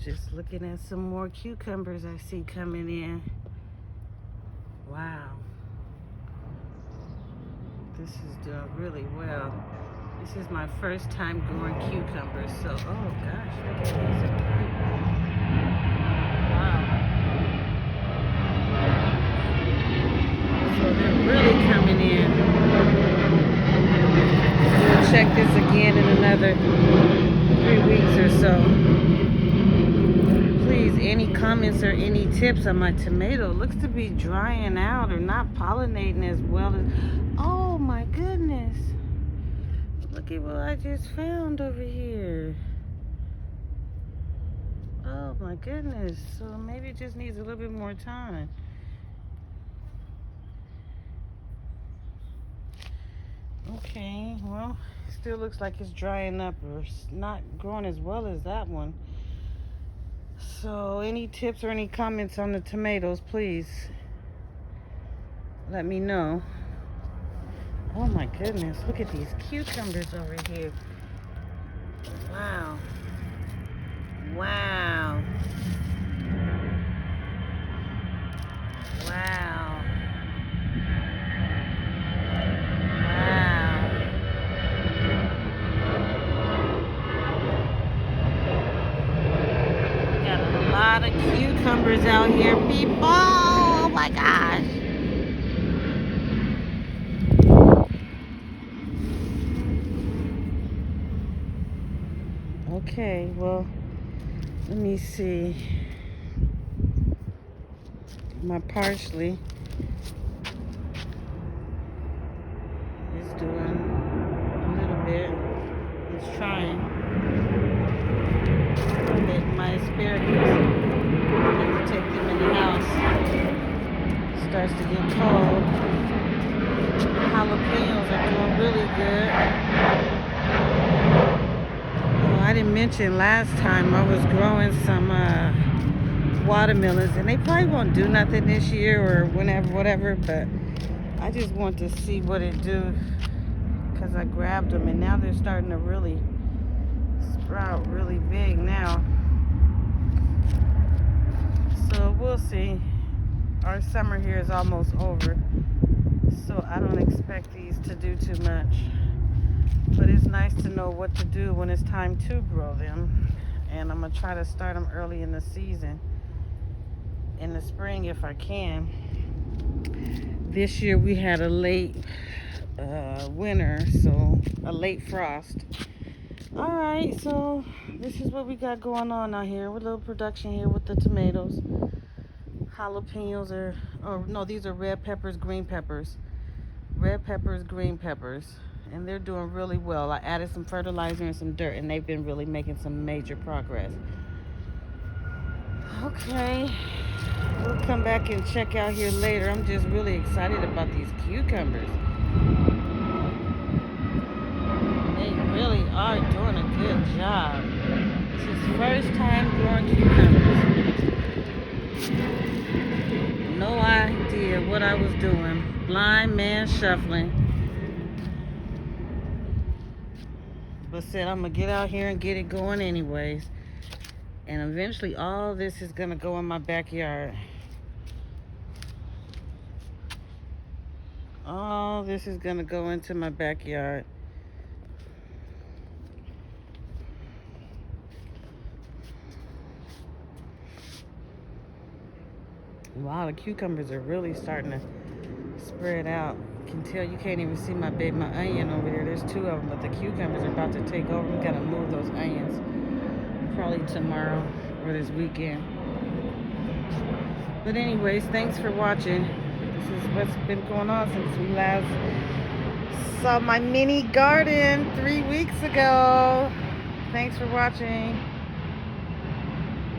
Just looking at some more cucumbers I see coming in. Wow. This is doing really well. This is my first time growing cucumbers, so, oh gosh, look at these. Wow. So they're really coming in. We'll check this again in another 3 weeks or so. Please, any comments or any tips on my tomato? Looks to be drying out or not pollinating as well as... Oh my goodness. Look at what I just found over here. Oh my goodness. So maybe it just needs a little bit more time. Okay, well, still looks like it's drying up or not growing as well as that one. So any tips or any comments on the tomatoes, please let me know. Oh my goodness, look at these cucumbers over here. Wow. Wow. Wow. Wow. We got a lot of cucumbers out here, people. Oh my gosh. Okay, well, let me see. My parsley is doing a little bit. It's trying. My asparagus, I have to take them in the house. It starts to get cold. Jalapenos are doing really good. I didn't mention last time I was growing some watermelons, and they probably won't do nothing this year or whenever, whatever, but I just want to see what it do because I grabbed them and now they're starting to really sprout really big now. So we'll see. Our summer here is almost over, so I don't expect these to do too much. But it's nice to know what to do when it's time to grow them. And I'm going to try to start them early in the season. In the spring if I can. This year we had a late winter, so a late frost. Alright, so this is what we got going on out here. With a little production here with the tomatoes. Jalapenos are, oh no, these are red peppers, green peppers. Red peppers, green peppers. And they're doing really well. I added some fertilizer and some dirt, and they've been really making some major progress. Okay, we'll come back and check out here later. I'm just really excited about these cucumbers. They really are doing a good job. This is first time growing cucumbers. No idea what I was doing. Blind man shuffling. But said I'm gonna get out here and get it going anyways, and eventually all this is gonna go in my backyard. All this is gonna go into my backyard. Wow, the cucumbers are really starting to spread out. You can tell, you can't even see my onion over there. There's 2 of them, but the cucumbers are about to take over. We gotta move those onions probably tomorrow or this weekend. But anyways, thanks for watching. This is what's been going on since we last saw my mini garden 3 weeks ago. Thanks for watching.